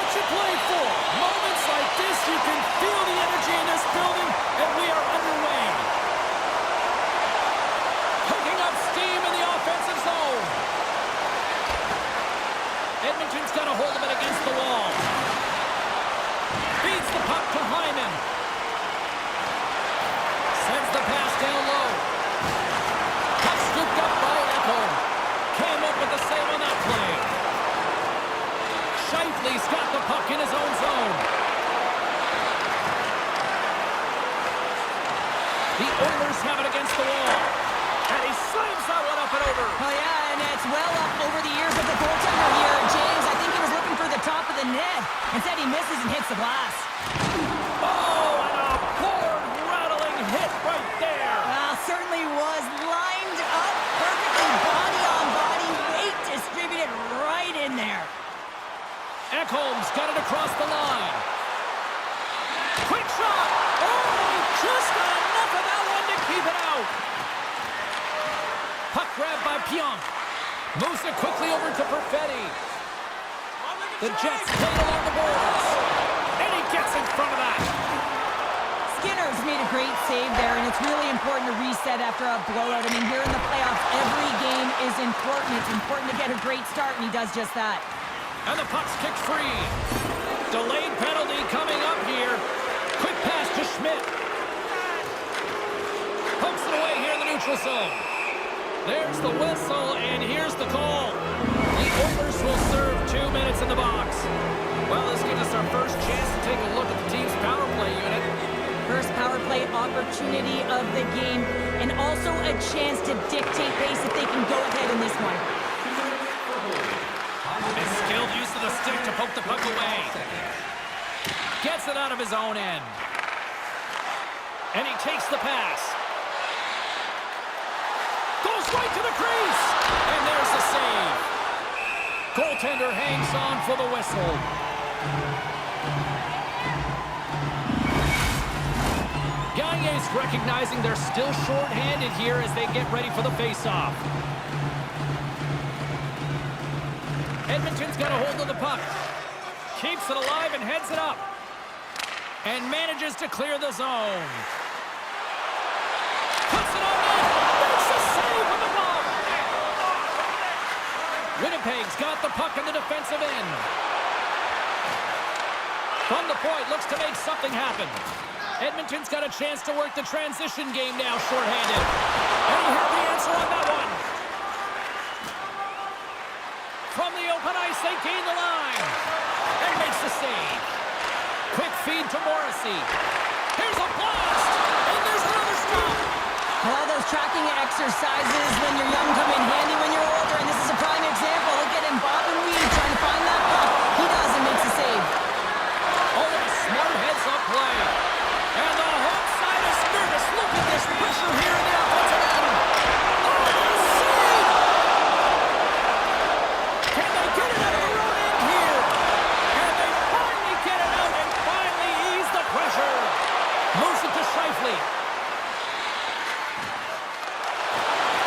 what you play for. Moments like this, you can feel the energy in this building, and we are underway. Picking up steam in the offensive zone. Edmonton's got a hold of it against the wall. Feeds the puck to Hyman. Sends the pass down low. Puck scooped up by Echo. Came up with the save on that play. Scheifele's got the puck in his own zone. The Oilers have it against the wall. And he slams that one up and over. Oh, yeah, and it's well up over the ears of the goaltender here. James, I think he was looking for the top of the net. Instead, he misses and hits the glass. Oh, and a board-rattling hit right there. Well, certainly was lined up perfectly, body on body, weight distributed right in there. Ekholm's got it across the line. Quick shot. Oh, just got enough of that one to keep it out. Puck grabbed by Pionk. Moves it quickly over to Perfetti. The Jets play it along the boards. And he gets in front of that. Skinner's made a great save there, and it's really important to reset after a blowout. I mean, here in the playoffs, every game is important. It's important to get a great start, and he does just that. And the puck's kicked free. Delayed penalty coming up here. Quick pass to Schmidt. Pokes it away here in the neutral zone. There's the whistle, and here's the call. The Oilers will serve 2 minutes in the box. Well, this gives us our first chance to take a look at the team's power play unit. First power play opportunity of the game, and also a chance to dictate pace if they can go ahead in this one. And skilled use of the stick to poke the puck away. Gets it out of his own end. And he takes the pass. Goes right to the crease. And there's the save. Goaltender hangs on for the whistle. Gagne's recognizing they're still short-handed here as they get ready for the face-off. Edmonton's got a hold of the puck. Keeps it alive and heads it up. And manages to clear the zone. Puts it on net. Makes a save with the glove. Winnipeg's got the puck in the defensive end. From the point, looks to make something happen. Edmonton's got a chance to work the transition game now, shorthanded. And he had the answer on that one. From the open ice, they gain the line. And makes the save. Quick feed to Morrissey. Here's a blast. And there's another stop. All those tracking exercises when you're young come in handy when you're older, and this is a prime example. Look at him, Bob and Weed trying to find that puck. He does and makes the save. Oh, a smart heads-up play. And the home side is nervous. Look at this pressure here in the offensive end. Oh, the save! Can they get it out of their own end here? And they finally get it out and finally ease the pressure. Moves it to Scheifele.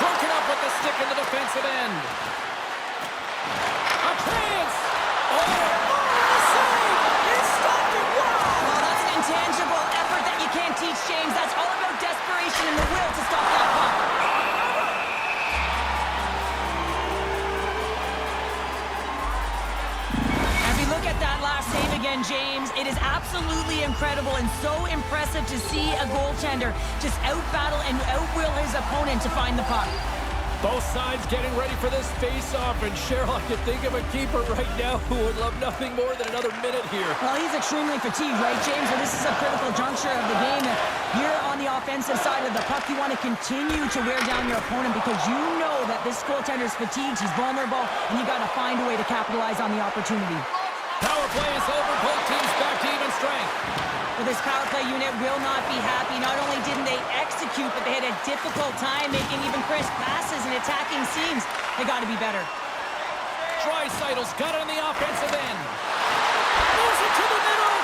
Broken up with the stick in the defensive end. A chance! Oh, the save! He stopped it! Wow! Well, that's an intangible effort that you can't teach, James. That's all about desperation and the will to stop that puck. As we look at that last save again, James, it is absolutely incredible and so impressive to see a goaltender just out-battle and out-will his opponent to find the puck. Both sides getting ready for this face-off, and Cheryl, I can think of a keeper right now who would love nothing more than another minute here. Well, he's extremely fatigued, right, James? So this is a critical juncture of the game. Here on the offensive side of the puck, you want to continue to wear down your opponent because you know that this goaltender's fatigued, he's vulnerable, and you got to find a way to capitalize on the opportunity. Power play is over. Both teams back to even strength. Well, this power play unit will not be happy. Not only didn't they execute, but they had a difficult time making even crisp passes and attacking seams. They got to be better. Draisaitl's got it on the offensive end. Moves it to the middle.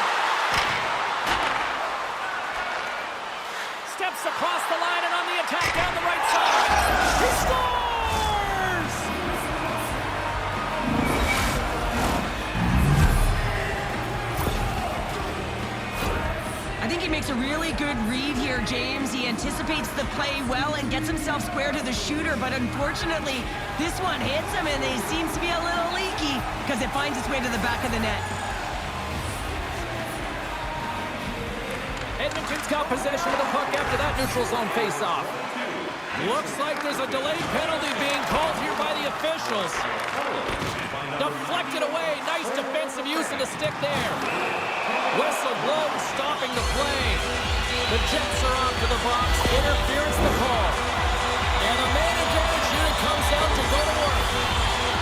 Steps across the line and on the attack down the right side. He scores! makes a really good read here, James. He anticipates the play well and gets himself square to the shooter, but unfortunately, this one hits him and he seems to be a little leaky because it finds its way to the back of the net. Edmonton's got possession of the puck after that neutral zone face-off. Looks like there's a delayed penalty being called here by the officials. Deflected away. Nice defensive use of the stick there. Whistle blown, stopping the play. The Jets are off to the box. Interference the call. And the man advantage unit comes out to go to work.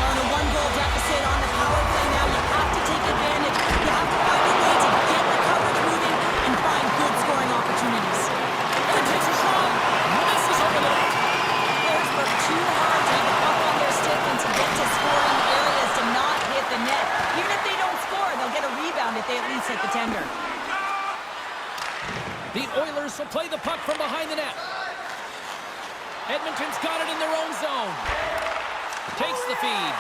On a one-goal deficit on the power play now, you have to take advantage. You have to find a way to get the coverage moving and find good scoring opportunities. And it takes a shot. Misses over the net. Players work too hard to have the puck on their stick and to get to scoring areas to not hit the net. Even if they don't score, they'll get a rebound if they at least hit the tender. The Oilers will play the puck from behind the net. Edmonton's got it in their own zone. Takes the feed.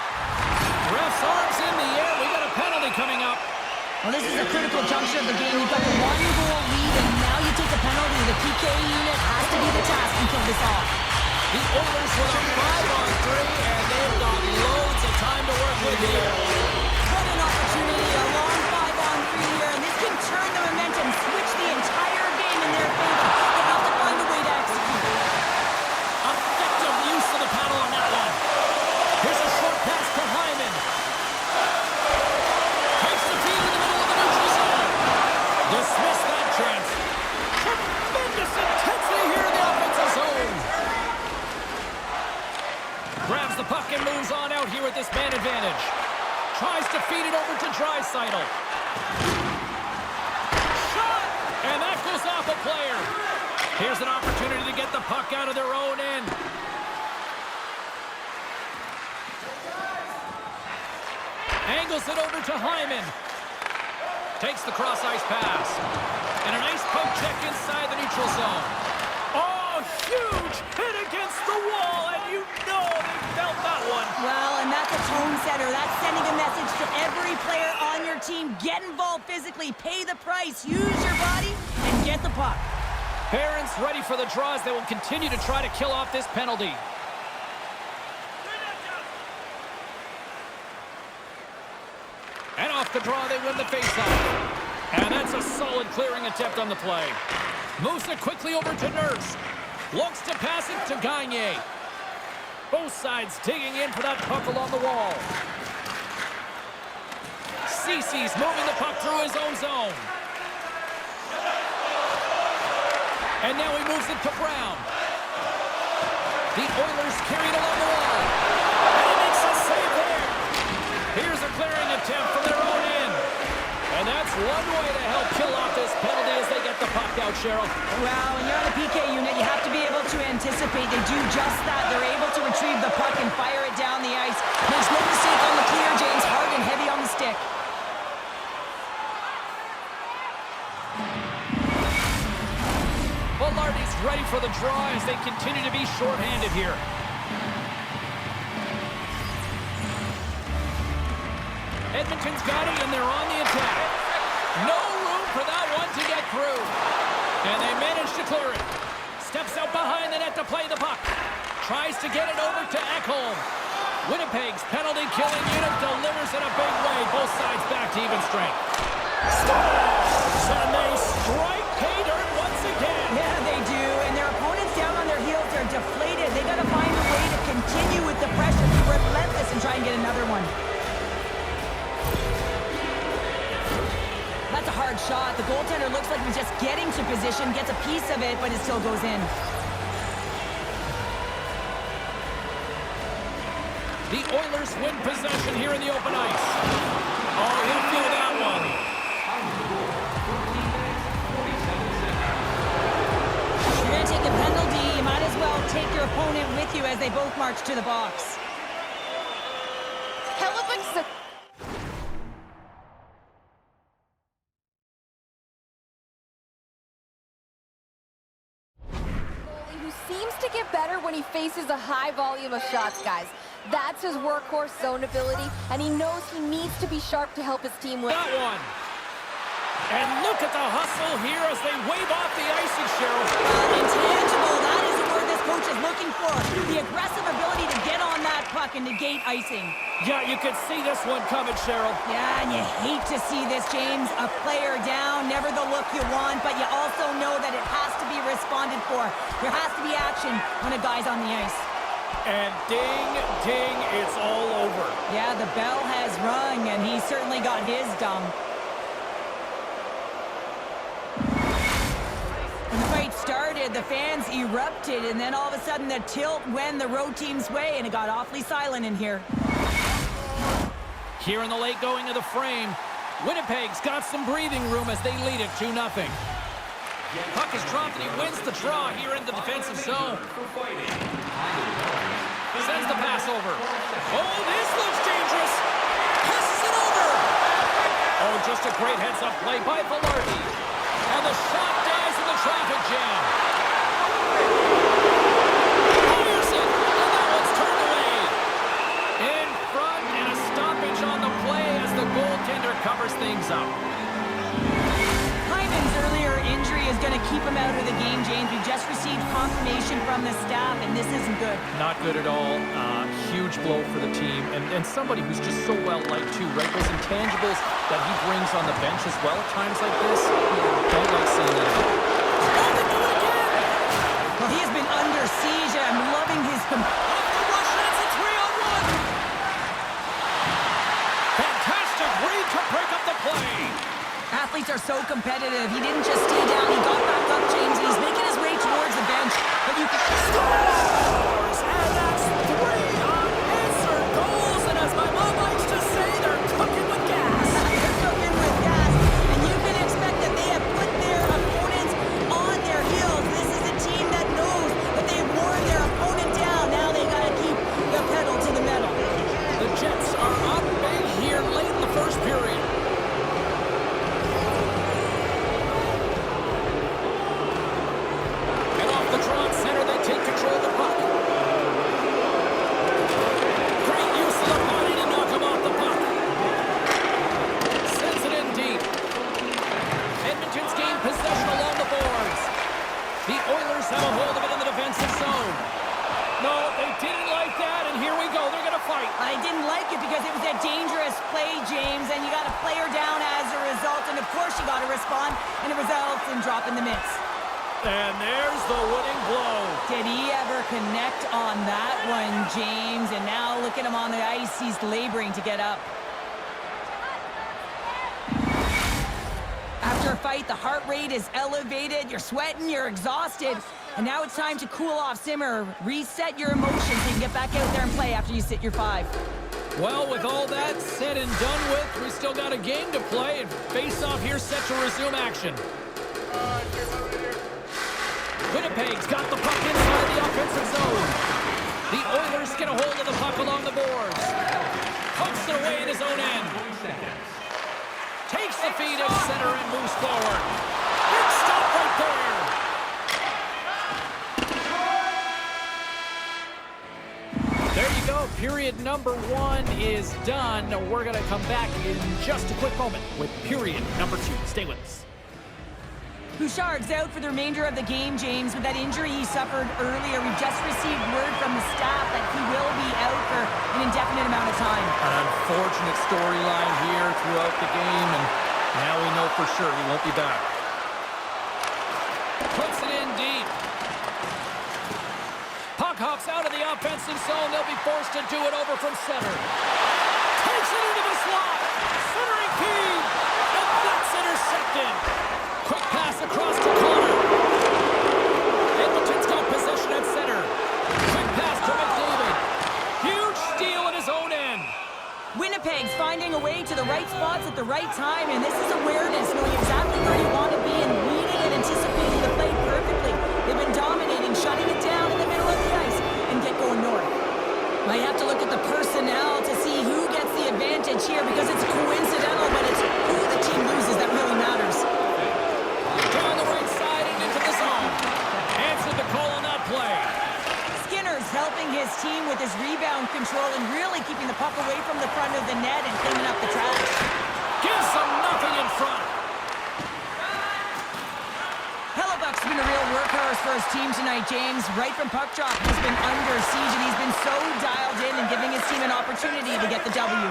Ref's arms in the air. We got a penalty coming up. Well, this is a critical juncture of the game. You've got the one-goal lead, and now you take a penalty. The PK unit has to be the task and kill this off. The Oilers with a 5-on-3, and they've got loads of time to work with here. What an opportunity, a long 5-on-3 here, and this can turn the momentum, switch the entire game in their favor. They have to find a way to execute. Effective use of the paddle on that one. Here's a short pass to Hyman. Takes the feed in the middle of the neutral zone. Dismiss that chance. Tremendous intensity here in the offensive zone. Grabs the puck and moves on out here with this man advantage. Tries to feed it over to Draisaitl. Shot! And that goes off a player. Here's an opportunity to get the puck out of their own end. Angles it over to Hyman. Takes the cross-ice pass. And a nice poke check inside the neutral zone. Oh, huge hit against the wall, and you know they felt that one. Well, and that's a tone setter. That's sending a message to every player on your team. Get involved physically, pay the price, use your body, and get the puck. Parents ready for the draws. They will continue to try to kill off this penalty. And off the draw, they win the faceoff. And that's a solid clearing attempt on the play. Moves it quickly over to Nurse. Looks to pass it to Gagne. Both sides digging in for that puck along the wall. Cece's moving the puck through his own zone. And now he moves it to Brown. The Oilers carry it along the wall. And he makes a save there. Here's a clearing attempt from their own end. And that's one way to help kill off this penalty as they get the puck out, Cheryl. Well, when you're on the PK unit, you have to be able to anticipate. They do just that. They're able to retrieve the puck and fire it down the ice. Makes no mistake on the clear, James. Hard and heavy on the stick. Lardy's ready for the draw as they continue to be shorthanded here. Edmonton's got it, and they're on the attack. No room for that one to get through. And they manage to clear it. Steps out behind the net to play the puck. Tries to get it over to Ekholm. Winnipeg's penalty-killing unit delivers in a big way. Both sides back to even strength. Scores! And they strike pay dirt once again. Yeah, they do. And their opponents down on their heels are deflated. They got to find a way to continue with the pressure, be relentless, and try and get another one. That's a hard shot. The goaltender looks like he's just getting to position, gets a piece of it, but it still goes in. The Oilers win possession here in the open ice. Oh, he'll feel that one. If you're going to take a penalty, you might as well take your opponent with you as they both march to the box. Who seems to get better when he faces a high volume of shots, guys. That's his workhorse zone ability, and he knows he needs to be sharp to help his team win. That one. And look at the hustle here as they wave off the icing, Cheryl. Intangible, that is the word this coach is looking for. The aggressive ability to get on that puck and negate icing. Yeah, you could see this one coming, Cheryl. Yeah, and you hate to see this, James. A player down, never the look you want, but you also know that it has to be responded for. There has to be action when a guy's on the ice. And ding, ding, it's all over. Yeah, the bell has rung, and he certainly got his dum. When the fight started, the fans erupted, and then all of a sudden the tilt went the road team's way, and it got awfully silent in here. Here in the late going of the frame, Winnipeg's got some breathing room as they lead it 2-0. Puck is dropped, and he wins the draw here in the defensive zone. Sends the pass over. Oh, this looks dangerous. Passes it over. Oh, just a great heads-up play by Velarde. And the shot dies in the traffic jam. Fires it, and that one's turned away. In front, and a stoppage on the play as the goaltender covers things up. Hyman's earlier injury is going to keep him out of the game, James. We just received confirmation from the staff, and this isn't good. Not good at all. Huge blow for the team. And somebody who's just so well-liked, too, right? Those intangibles that he brings on the bench as well at times like this. Don't like seeing that. Well, he has been under siege, and I'm loving his... Rush, that's a 3-on-1. Fantastic read to break up the play. Athletes are so competitive. He didn't just stay down. He got back up, James, and he's making his way towards the bench. But you can... Scores! And that's 3 unanswered goals. And as my mom likes to say, they're cooking with gas. They're cooking with gas. And you can expect that they have put their opponents on their heels. This is a team that knows that they've worn their opponent down. Now they got to keep the pedal to the metal. The Jets are up big here late in the first period. The draw at center, they take control of the puck. Great use of the body to knock him off the puck. Sends it in deep. Edmonton's gained possession along the boards. The Oilers have a hold of it in the defensive zone. No, they didn't like that, and here we go. They're going to fight. I didn't like it because it was a dangerous play, James, and you got a player down as a result, and of course you got to respond, and it results in dropping the mitts. And there's the winning blow. Did he ever connect on that one, James? And now look at him on the ice. He's laboring to get up. After a fight, the heart rate is elevated. You're sweating, you're exhausted. And now it's time to cool off, simmer, reset your emotions so you can get back out there and play after you sit your 5. Well, with all that said and done with, we still got a game to play, and face-off here set to resume action. Winnipeg's got the puck inside the offensive zone. The Oilers get a hold of the puck along the boards. Pumps it away in his own end. Takes the feed at center and moves forward. Big stop right there. There you go. Period number 1 is done. We're going to come back in just a quick moment with period number 2. Stay with us. Bouchard's out for the remainder of the game, James, with that injury he suffered earlier. We've just received word from the staff that he will be out for an indefinite amount of time. An unfortunate storyline here throughout the game, and now we know for sure he won't be back. Puts it in deep. Puck hops out of the offensive zone. They'll be forced to do it over from center. Takes it into the slot. Centering feed. And that's intercepted. Quick pass across to Connor. Edmonton's got possession at center. Quick pass to McDavid. Huge steal at his own end. Winnipeg's finding a way to the right spots at the right time, and this is awareness, knowing exactly where you want to be and reading and anticipating the play perfectly. They've been dominating, shutting it down in the middle of the ice, and get going north. Might have to look at the personnel to see who gets the advantage here, because it's coincidental, but it's who the team loses that really matters. Down the right side and into the zone. Answered the call on that play. Skinner's helping his team with his rebound control and really keeping the puck away from the front of the net and cleaning up the trash. Gives them nothing in front. tonight, James. Right from puck drop, he's been under siege, and he's been so dialed in and giving his team an opportunity to get the W.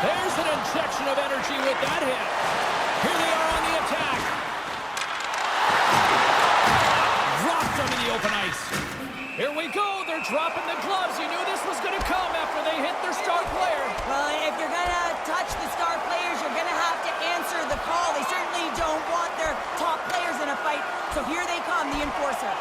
There's an injection of energy with that hit. Here they are on the attack. Dropped them in the open ice. Here we go. They're dropping the gloves. You knew this was going to come after they hit their star player. Well, if you're going to touch the star players, you're going to have to answer the call. They certainly don't want their top players in a fight. So here they come, the enforcer.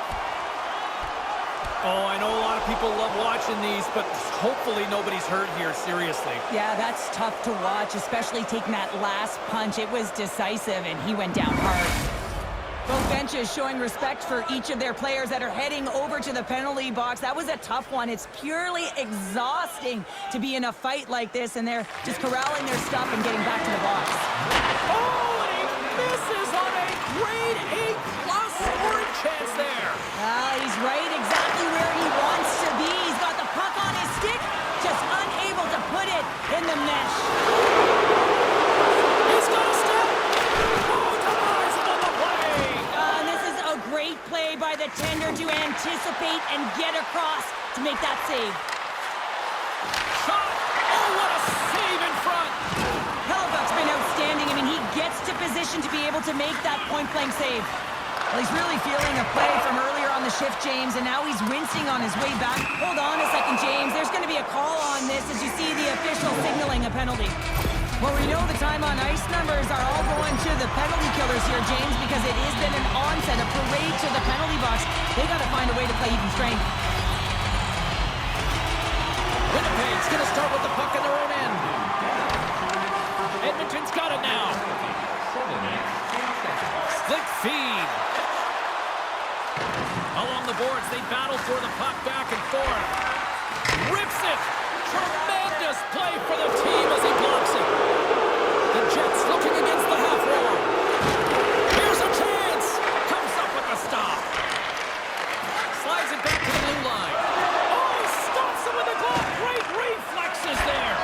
Oh, I know a lot of people love watching these, but hopefully nobody's hurt here, seriously. Yeah, that's tough to watch, especially taking that last punch. It was decisive, and he went down hard. Both benches showing respect for each of their players that are heading over to the penalty box. That was a tough one. It's purely exhausting to be in a fight like this, and they're just corralling their stuff and getting back to the box. Oh, and he misses on a grade A+ scoring chance there. He's right exactly where he wants to be. He's got the puck on his stick, just unable to put it in the mesh. He's got a step. Oh, denies him on the play. This is a great play by the tender to anticipate and get across to make that save. Shot. Oh, what a save in front. Hellebuck's been outstanding. I mean, he gets to position to be able to make that point-blank save. Well, he's really feeling a play from earlier on the shift, James, and now he's wincing on his way back. Hold on a second, James. There's going to be a call on this as you see the official signaling a penalty. Well, we know the time on ice numbers are all going to the penalty killers here, James, because it has been an onset, a parade to the penalty box. They got to find a way to play even strength. Winnipeg's going to start with the puck in their own end. Edmonton's got it now. Slick feed. Along the boards, they battle for the puck back and forth. Rips it. Tremendous play for the team as he blocks it. The Jets looking against the half wall. Here's a chance. Comes up with the stop. Slides it back to the blue line. Oh, he stops him with the glove. Great reflexes there.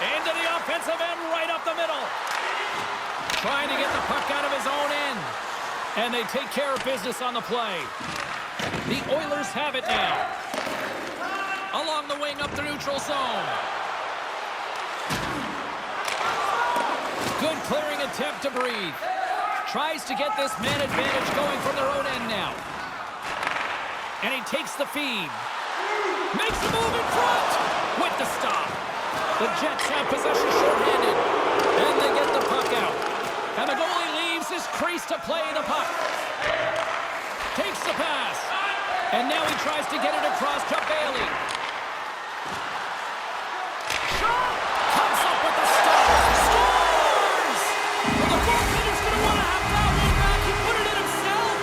Into the offensive end, right up the middle. Trying to get the puck out of his own end. And they take care of business on the play. The Oilers have it now. Along the wing up the neutral zone. Good clearing attempt to breathe. Tries to get this man advantage going from their own end now. And he takes the feed. Makes a move in front with the stop. The Jets have possession shorthanded. And they get the puck out. And the goalie leaves his crease to play the puck. Takes the pass. And now he tries to get it across to Bailey. Shot! Comes up with the stop. Scores! Well, the goaltender's going to want to have that one back. He put it in himself.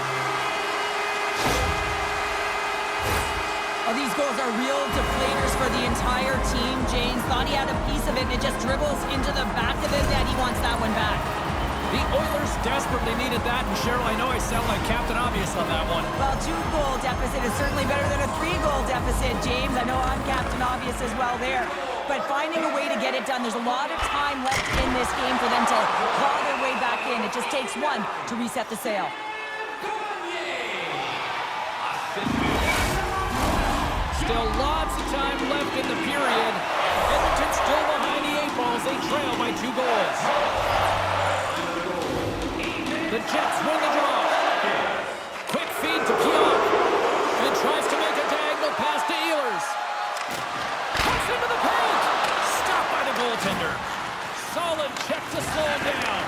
Oh, these goals are real deflators for the entire team. James thought he had a piece of it, and it just dribbles into the back of his head. He wants that one back. The Oilers desperately needed that, and Cheryl, I know I sound like Captain Obvious on that one. Well, 2-goal deficit is certainly better than a 3-goal deficit, James. I know I'm Captain Obvious as well there. But finding a way to get it done, there's a lot of time left in this game for them to claw their way back in. It just takes one to reset the sail. Still lots of time left in the period. Edmonton still behind the 8 balls. They trail by 2 goals. The Jets win the draw. Quick feed to Pionk. And tries to make a diagonal pass to Ehlers. Cuts into the paint. Stopped by the goaltender. Solid check to slow him down.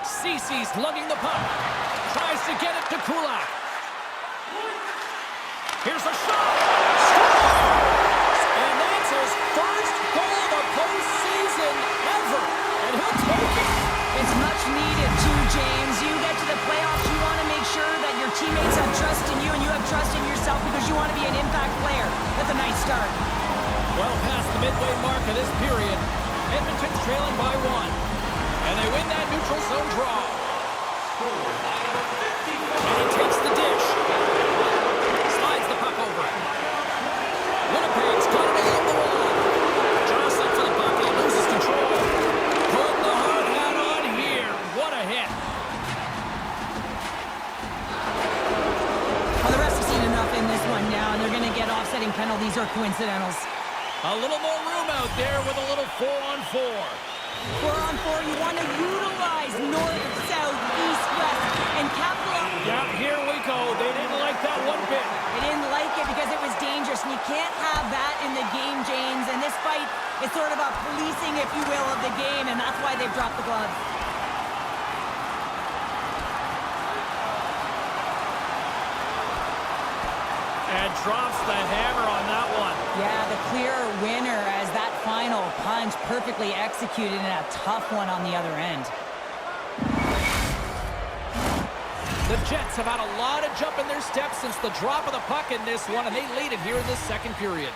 Cece's lugging the puck. Tries to get it to Kulak. Here's a shot. Scores! And that's his first goal of the postseason ever. And he'll take it. It's much needed too, James. You get to the playoffs, you want to make sure that your teammates have trust in you and you have trust in yourself because you want to be an impact player. That's a nice start. Well past the midway mark of this period, Edmonton's trailing by 1. And they win that neutral zone draw. And he takes the dish. Slides the puck over. Winnipeg's got it along the wall. Jostling for the puck, he loses control. Put the hard hat on here. What a hit. penalties are coincidentals. A little more room out there with a little 4-on-4. 4-on-4, you want to utilize north, south, east, west, and capitalize. Yeah, here we go. They didn't like that one bit. They didn't like it because it was dangerous, and you can't have that in the game, James. And this fight is sort of a policing, if you will, of the game, and that's why they've dropped the gloves. And drops the hammer on that one. Yeah, the clear winner as that final punch perfectly executed and a tough one on the other end. The Jets have had a lot of jump in their steps since the drop of the puck in this one, and they lead it here in this second period.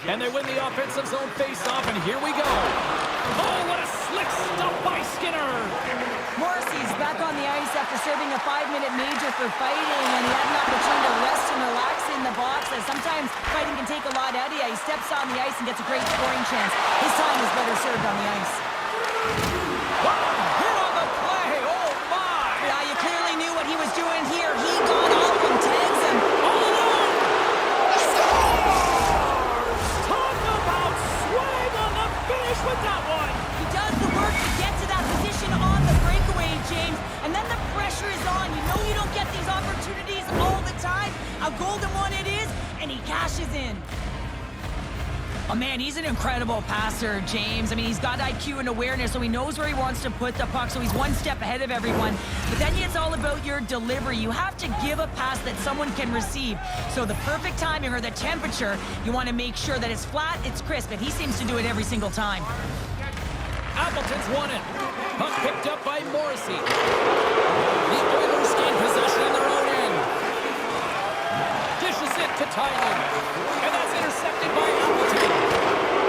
And they win the offensive zone face-off, and here we go. Oh, what a slick stuff by Skinner. Morrissey's back on the ice after serving a 5-minute major for fighting, and he had an opportunity to rest and relax in the box, as sometimes fighting can take a lot out of you. He steps on the ice and gets a great scoring chance. His time is better served on the ice. Hit on the play, oh my! Yeah, you clearly knew what he was doing here. He got up and tags him. All alone! Scores! Talk about swag on the finish with that one! He does the work to get to that position on the breakaway, James, and then the pressure is on. You know you don't get these opportunities all the time. A golden one it is, and he cashes in. Oh, man, he's an incredible passer, James. I mean, he's got IQ and awareness, so he knows where he wants to put the puck, so he's one step ahead of everyone. But then it's all about your delivery. You have to give a pass that someone can receive. So the perfect timing or the temperature, you want to make sure that it's flat, it's crisp, and he seems to do it every single time. Appleton's won it. Puck picked up by Morrissey. The Oilers gain possession in their own end. Dishes it to Tyler. And that's intercepted by Appleton.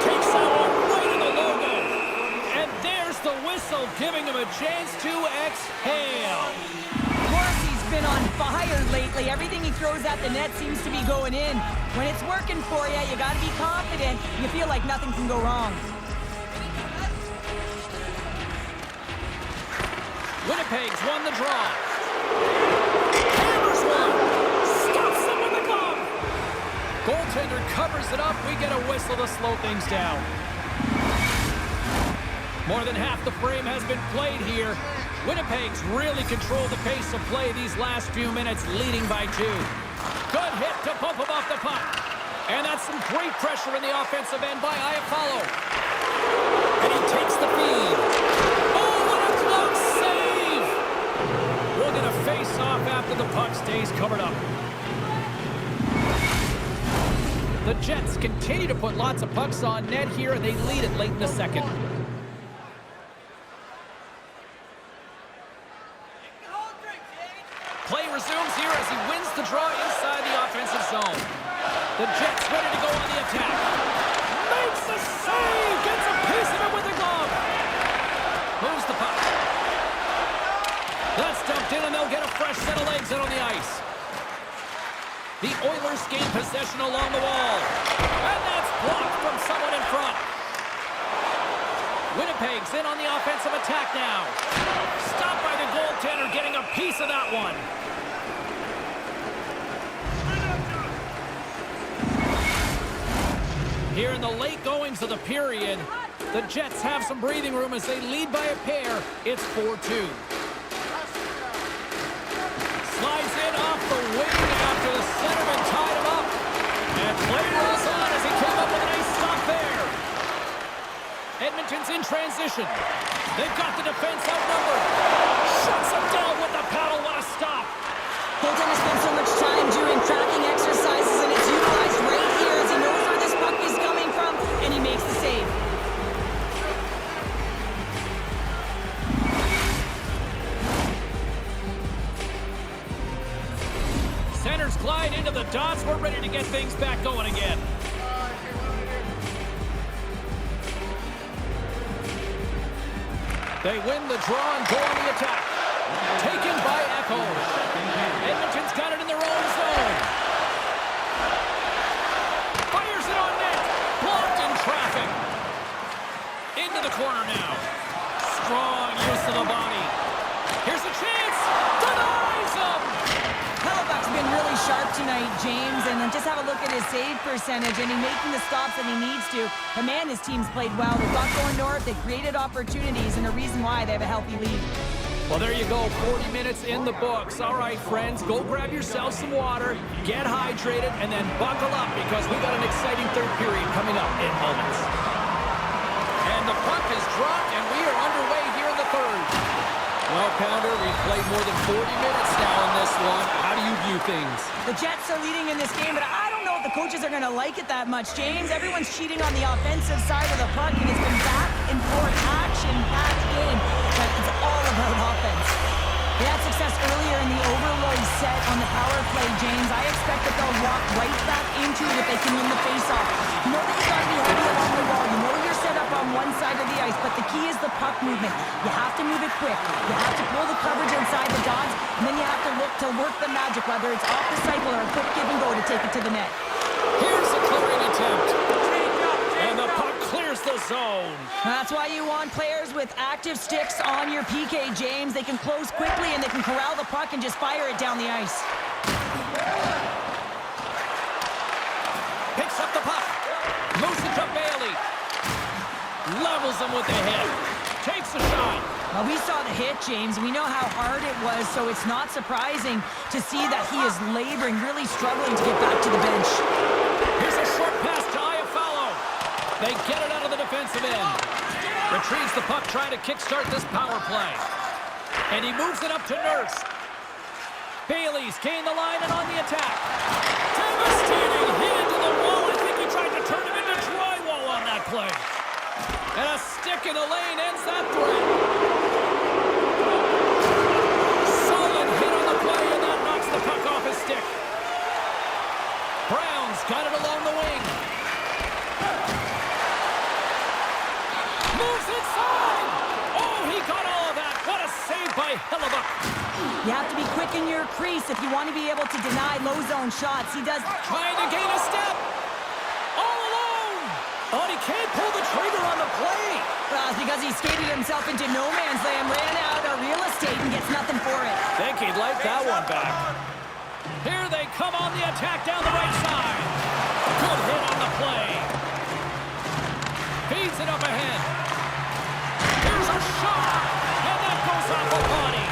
Takes that one right in the logo. And there's the whistle, giving him a chance to exhale. Morrissey's been on fire lately. Everything he throws at the net seems to be going in. When it's working for you, you got to be confident. You feel like nothing can go wrong. Winnipeg's won the draw. Hammers one. Stops him with the glove. Goaltender covers it up. We get a whistle to slow things down. More than half the frame has been played here. Winnipeg's really controlled the pace of play these last few minutes, leading by 2. Good hit to bump him off the puck. And that's some great pressure in the offensive end by Iafallo. And he takes the feed. Oh, what a close save! We'll get a face-off after the puck stays covered up. The Jets continue to put lots of pucks on net here, and they lead it late in the second. Play resumes here as he wins the draw inside the offensive zone. The Jets ready to go on the attack. Makes the save! Gets a piece of it with the glove. Moves the puck. That's dumped in, and they'll get a fresh set of legs out on the ice. The Oilers gain possession along the wall. And that's blocked from someone in front. Winnipeg's in on the offensive attack now. Stopped by the goaltender, getting a piece of that one. Here in the late goings of the period, the Jets have some breathing room as they lead by a pair. It's 4-2. Slides in off the wing after the centerman tied him up. And play rolls on as he came up with a nice stop there. Edmonton's in transition. They've got the defense outnumbered. Shuts him down with the paddle. What a stop. Goaltender spends so much time doing tracking exercises, and it's utilized right here as he knows where this puck is coming from, and he makes the save. Centers glide into the dots. We're ready to get things back going again. They win the draw and go on the attack. Taken by Echo. Edmonton's got it in their own zone. Fires it on net. Blocked in traffic. Into the corner now. Strong use of the body. Here's a chance. Denies him. tonight, James, and then just have a look at his save percentage, and he's making the stops that he needs to. But man, his team's played well. They've got going north, they've created opportunities, and a reason why they have a healthy lead. Well, there you go, 40 minutes in the books. All right, friends, go grab yourself some water, get hydrated, and then buckle up because we got an exciting third period coming up in moments. And the puck is dropped, and we are underway here in the third. Well, Pounder, we've played more than 40 minutes now in this one. How do you view things? The Jets are leading in this game, but I don't know if the coaches are going to like it that much, James. Everyone's cheating on the offensive side of the puck, and it's been back and forth, action-packed game, but it's all about offense. They had success earlier in the overload set on the power play, James. I expect that they'll walk right back into it if they can win the faceoff. You know that you got to be heavy along the wall. You know you're set up on one side of the ice, but the key is the puck movement. You have to move it quick. You have to pull the coverage inside the dots, and then you have to look to work the magic, whether it's off the cycle or a quick give and go to take it to the net. Here's a clearing attempt. And the puck clears the zone. That's why you want players with active sticks on your PK, James. They can close quickly and they can corral the puck and just fire it down the ice. Picks up the puck. Moves it to Bailey. Levels him with the hit. Takes a shot. Well, we saw the hit, James. We know how hard it was, so it's not surprising to see that he is laboring, really struggling to get back to the bench. Here's a short pass to Iafallo. They get it out of the defensive end. Retrieves the puck, trying to kickstart this power play. And he moves it up to Nurse. Bailey's gained the line and on the attack. Devastating hit into the wall. I think he tried to turn him into drywall on that play. And a stick in the lane ends that threat. Solid hit on the play, and that knocks the puck off his stick. Brown's got it along the wing. Moves inside. Oh, he got all of that. What a save by Hellebuck. You have to be quick in your crease if you want to be able to deny low zone shots. He does. Trying to gain a step. All alone. Oh, he can't pull the trigger on the play. It's because he skated himself into no man's land, ran out of real estate, and gets nothing for it. Think he'd like that one back. Here they come on the attack down the right side. Good hit on the play. Feeds it up ahead. Here's a shot. And that goes off the body.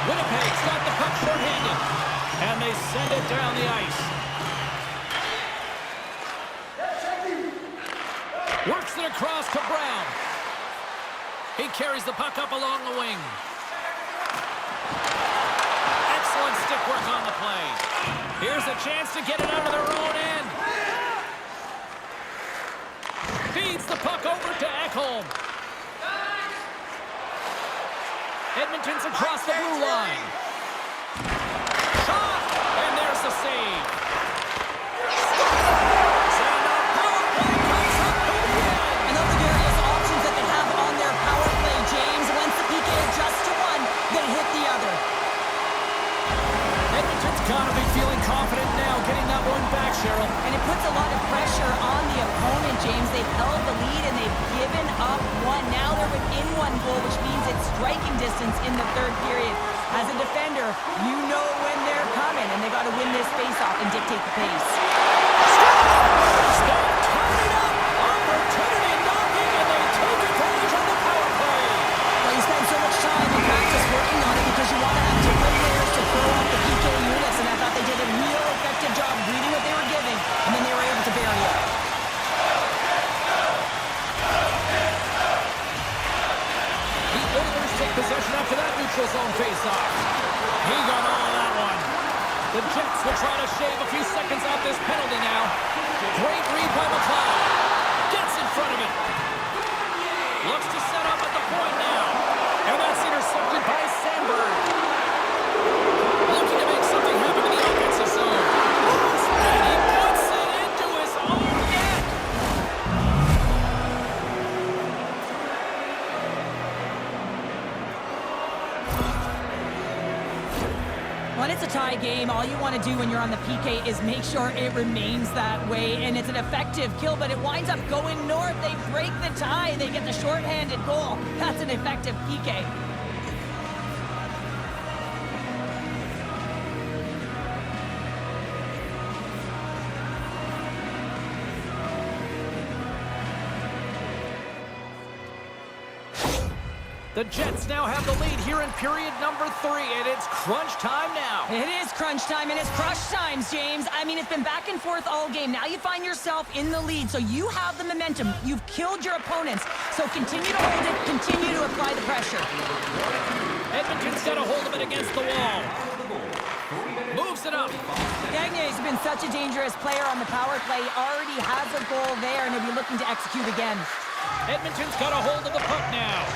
Winnipeg's got the puck short-handed. And they send it down the ice. Works it across to Brown. He carries the puck up along the wing. Excellent stick work on the play. Here's a chance to get it out of their own end. Feeds the puck over to Ekholm. Edmonton's across the blue line. Shot! And there's the save. Gotta be feeling confident now, getting that one back, Cheryl. And it puts a lot of pressure on the opponent, James. They've held the lead and they've given up one. Now they're within one goal, which means it's striking distance in the third period. As a defender, you know when they're coming, and they got to win this faceoff and dictate the pace. Stop, turn it up! Opportunity knocking, and they take advantage of the power play. Well, you spend so much time in practice working on it because you want to have different players to throw off the PK units, and I thought they did a real effective job reading what they were giving, and then they were able to bury it. The Oilers take possession after that neutral zone faceoff. He got all of that one. The Jets will try to shave a few seconds off this penalty now. Great read by McLeod. Gets in front of it. Looks to set up at the point now. And that's intercepted by Sandberg. Looking to make something happen in the offensive zone. And he puts it into his own net. When it's a tie game, all you want to do when you're on the PK is make sure it remains that way, and it's an effective kill, but it winds up going north. They break the tie, they get the shorthanded goal. That's an effective PK. The Jets now have the lead here in period number 3, and it's crunch time now. It is crunch time, and it's crush times, James. I mean, it's been back and forth all game. Now you find yourself in the lead, so you have the momentum. You've killed your opponents, so continue to hold it, continue to apply the pressure. Edmonton's got a hold of it against the wall. Moves it up. Gagner's been such a dangerous player on the power play. Already has a goal there, and he'll be looking to execute again. Edmonton's got a hold of the puck now.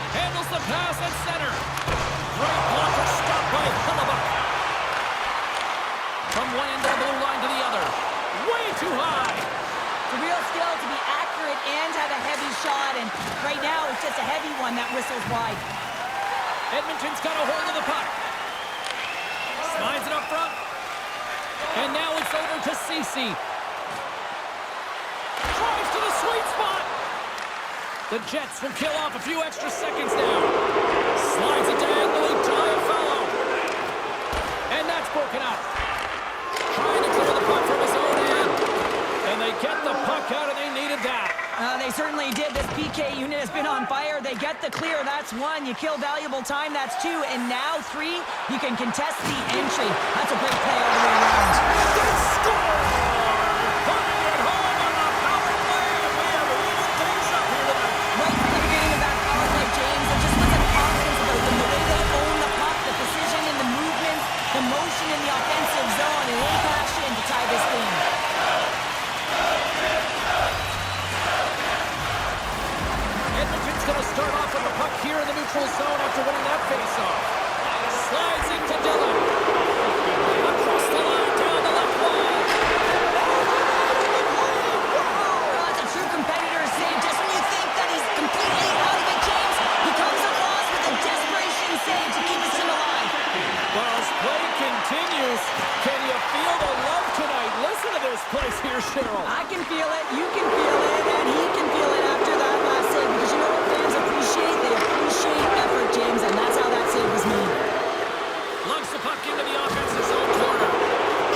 Handles the pass at center. Great blocker stop by Hellebuyck. From one end of the blue line to the other. Way too high. It's a real skill to be accurate and have a heavy shot, and right now it's just a heavy one that whistles wide. Edmonton's got a hold of the puck. Slides it up front. And now it's over to Ceci. Drives to the sweet spot. The Jets will kill off a few extra seconds now. Slides it diagonally to Iafallo. And that's broken up. Trying to clear the puck from his own end. And they get the puck out, and they needed that. They certainly did. This PK unit has been on fire. They get the clear. That's 1. You kill valuable time. That's 2. And now 3, you can contest the entry. That's a great play all the way around. They score! Putting it home on the power play, and we have even things up here tonight. Right from the beginning of that power play, James, and just what's an confidence about them. The way they own the puck, the precision in the movement, the motion in the offensive zone, and they cash in to tie this game. Edmonton's going to start off with the puck here in the neutral zone after winning that faceoff. Slides into Dillon. Across the line, down the left wall. That's a true competitor's save. Just when you think that he's completely out of it, James, he comes across with a desperation save to keep his team alive. Well, as play continues, can you feel the love tonight? Listen to this place here, Cheryl. I can feel it, you can feel it, and he can feel it after that last save, because you know what fans appreciate? They appreciate effort, James, and that's how that save was made. Lugs the puck into the offensive zone corner.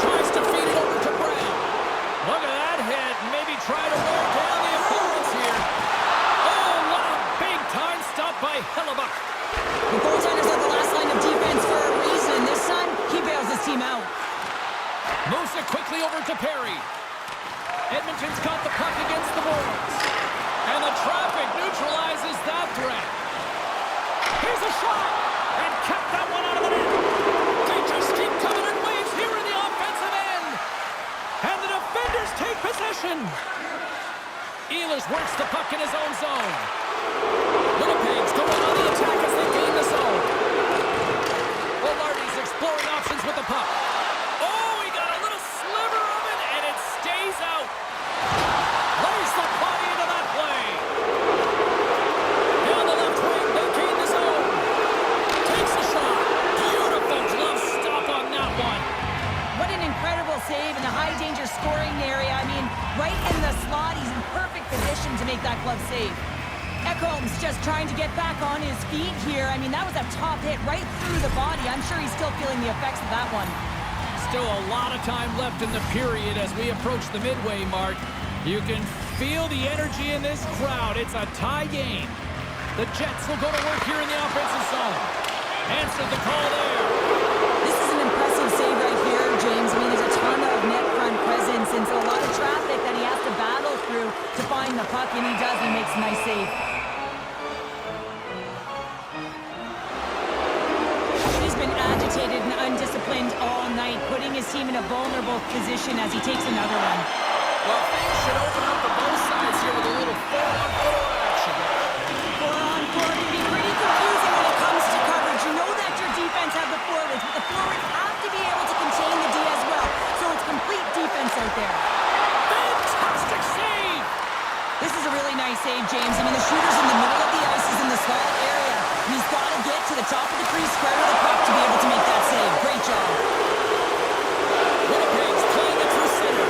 Tries to feed it over to Brown. Look at that hit. Maybe try to wear down the opponents here. Oh, what a big-time stop by Hellebuyck. The goaltenders are the last line of defense for a reason. This time, he bails his team out. Moves it quickly over to Perry. Edmonton's got the puck against the boards. And the traffic neutralizes that threat. Here's a shot. And kept that one out of the net. They just keep coming in waves here in the offensive end. And the defenders take possession. Ehlers works the puck in his own zone. Winnipeg's going on the attack as they gain the zone. O'Lardy's exploring options with the puck. Oh, he got a little sliver of it, and it stays out. Lays the body into that play. Down the left wing, they gain the zone. Takes the shot. Beautiful glove stop on that one. What an incredible save in the high-danger scoring area. I mean, right in the slot, he's in perfect position to make that glove save. Ekholm's just trying to get back on his feet here. I mean, that was a top hit right through the body. I'm sure he's still feeling the effects of that one. Still a lot of time left in the period as we approach the midway mark. You can feel the energy in this crowd. It's a tie game. The Jets will go to work here in the offensive zone. Answered the call there. This is an impressive save right here, James. I mean, there's a ton of net front presence and so a lot of traffic that he has to battle through to find the puck, and he does. He makes a nice save. He's been agitated and undisciplined all night, putting his team in a vulnerable position as he takes another one. Well, things should open up for both sides here with a little 4-on-4 action. 4-on-4 can be pretty confusing when it comes to coverage. You know that your defense have the forwards, but the forwards have to be able to contain the D as well. So it's complete defense out there. Fantastic save! This is a really nice save, James. I mean, the shooter's in the middle of the ice, is in the slot area. And he's got to get to the top of the crease, square to the puck to be able to make that save. Great job. Winnipeg's playing it through center.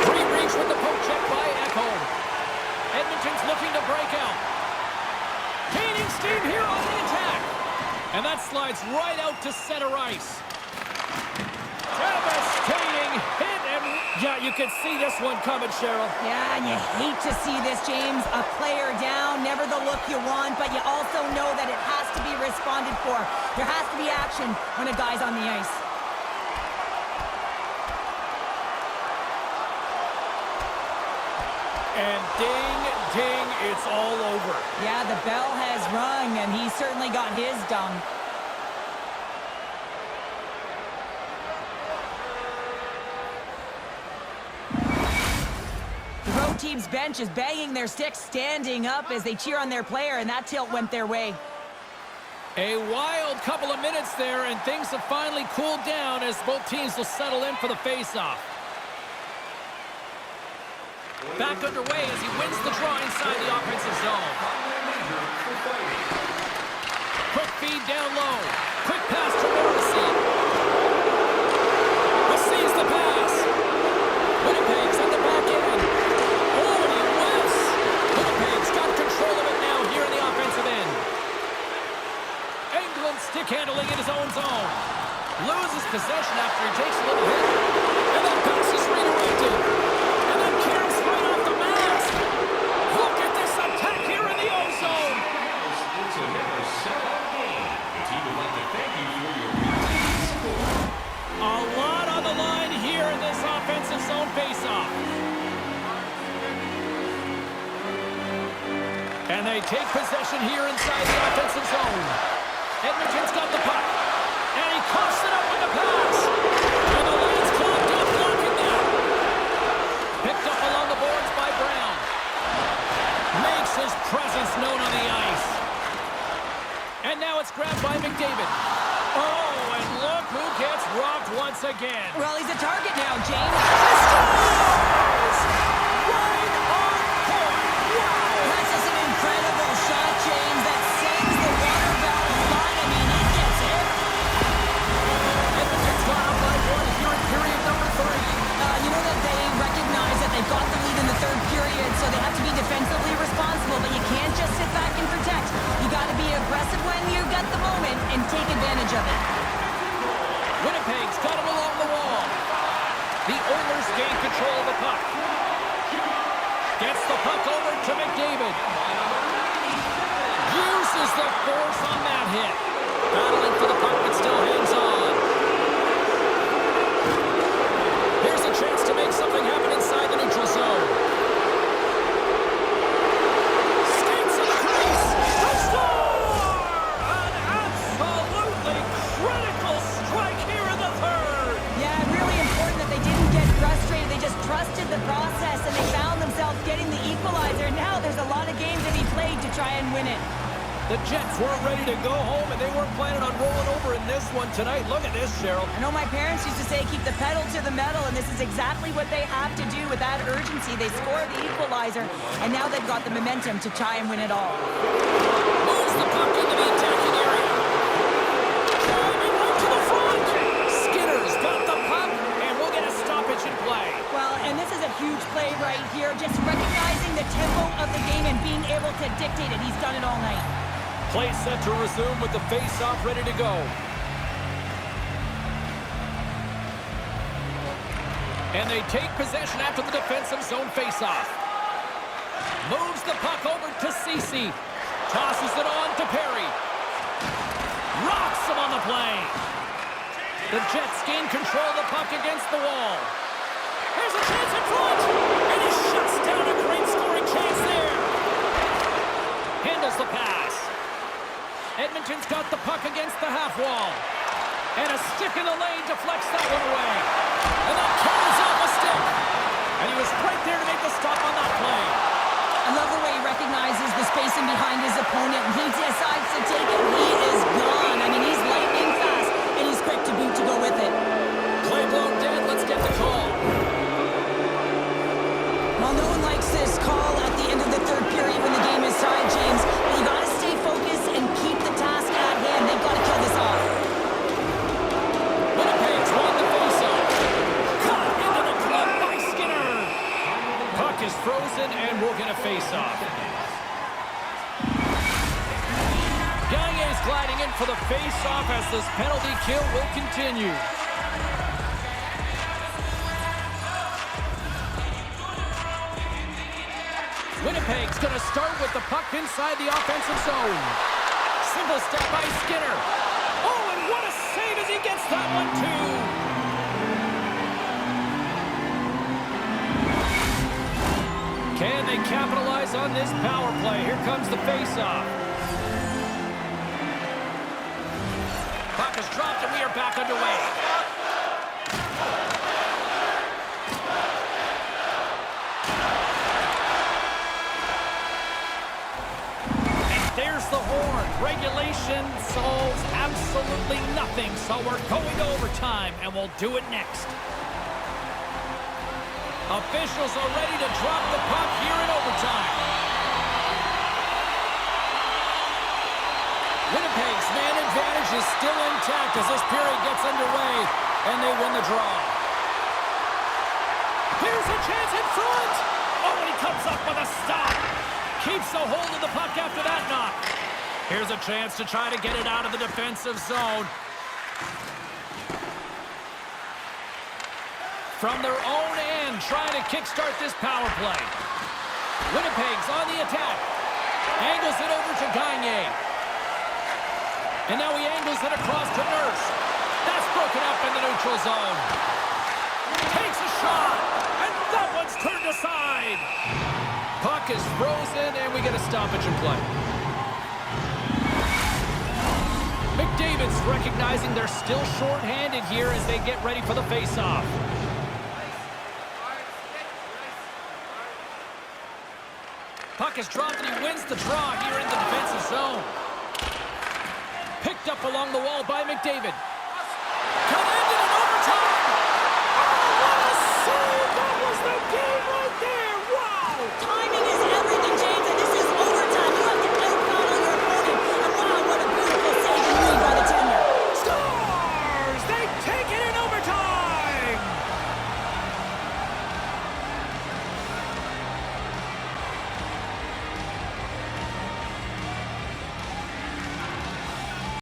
Free reach with the poke check by Ekholm. Edmonton's looking to break out. Gaining steam here on the attack. And that slides right out to center ice. Devastating hit, and You can see this one coming, Cheryl. Yeah, and you hate to see this, James. A player down, never the look you want, but you also know that it has to be responded for. There has to be action when a guy's on the ice. And ding, ding, it's all over. Yeah, the bell has rung, and he certainly got his done. The road team's bench is banging their sticks, standing up as they cheer on their player, and that tilt went their way. A wild couple of minutes there, and things have finally cooled down as both teams will settle in for the face-off. Back underway as he wins the draw inside the offensive zone. Quick feed down low. Quick pass to Morrissey. Receives the pass. Winnipeg's on the back end. Oh, and he whiffs. Winnipeg's got control of it now here in the offensive end. England stick handling in his own zone. Loses possession after he takes a little hit. And that pass is redirected. And then carries right off the mask. Look at this attack here in the O-zone. It's a never sellout game. The team would like to thank you for your support. A lot on the line here in this offensive zone face-off. And they take possession here inside the offensive zone. Edmonton's got the puck. And he coughs it up with the pass. And the lane's clogged up, blocking that. Picked up along the boards by Brown. Makes his presence known on the ice. And now it's grabbed by McDavid. Oh, and look who gets robbed once again. Well, he's a target now, James. Scores! Right on point. Wow! That's just an incredible shot, James, that sends the water barrel flying. I mean, it gets hit. Edmonton's gone up by one here in period number 3. You know that they recognize that they've got the lead in the third period, so they have to be defensively responsible, but you can't just sit back and protect. You got to be aggressive when you get the moment and take advantage of it. Winnipeg's got him along the wall. The Oilers gain control of the puck. Gets the puck over to McDavid. Uses the force on that hit. Battling for the puck, but still hangs on. Here's a chance to make something happen inside the neutral zone. Skates in the crease. They score! An absolutely critical strike here in the third. Yeah, really important that they didn't get frustrated. They just trusted the process, and they found themselves getting the equalizer. Now there's a lot of games to be played to try and win it. The Jets weren't ready to go home, and they weren't planning on rolling over in this one tonight. Look at this, Cheryl. I know my parents used to say keep the pedal to the metal, and this is exactly what they have to do with that urgency. They score the equalizer, and now they've got the momentum to try and win it all. Moves the puck into the attacking area. Driving right to the front. Skinner's got the puck, and we'll get a stoppage in play. Well, and this is a huge play right here, just recognizing the tempo of the game and being able to dictate it. He's done it all night. Play set to resume with the face-off ready to go. And they take possession after the defensive zone face-off. Moves the puck over to Ceci. Tosses it on to Perry. Rocks him on the play. The Jets gain control of the puck against the wall. There's a chance in front. And he shuts down a great scoring chance there. Handles the pass. Edmonton's got the puck against the half wall. And a stick in the lane deflects that one away. And that carries off a stick. And he was right there to make the stop on that play. I love the way he recognizes the spacing behind his opponent, and he decides to take it. He is gone. I mean, he's lightning fast, and he's quick to boot to go with it. Play blown dead. Let's get the call. Well, no one likes this call at the end of the third period when the game is tied, James. But you got to stay focused and keep the task at hand. They've got to kill this off. Winnipeg's won the faceoff. Caught into the glove by Skinner. Puck is frozen, and we'll get a faceoff. Gagne's gliding in for the faceoff as this penalty kill will continue. Winnipeg's going to start with the puck inside the offensive zone. Simple step by Skinner. Oh, and what a save as he gets that one, too. Can they capitalize on this power play? Here comes the face-off. Puck is dropped, and we are back underway. There's the horn. Regulation solves absolutely nothing, so we're going to overtime, and we'll do it next. Officials are ready to drop the puck here in overtime. Winnipeg's man advantage is still intact as this period gets underway, and they win the draw. Here's a chance in front. Oh, and he comes up with a stop. Keeps a hold of the puck after that knock. Here's a chance to try to get it out of the defensive zone. From their own end, trying to kickstart this power play. Winnipeg's on the attack. Angles it over to Gagne. And now he angles it across to Nurse. That's broken up in the neutral zone. Takes a shot, and that one's turned aside. Puck is frozen, and we get a stoppage in play. McDavid's recognizing they're still short-handed here as they get ready for the face-off. Puck is dropped, and he wins the draw here in the defensive zone. Picked up along the wall by McDavid.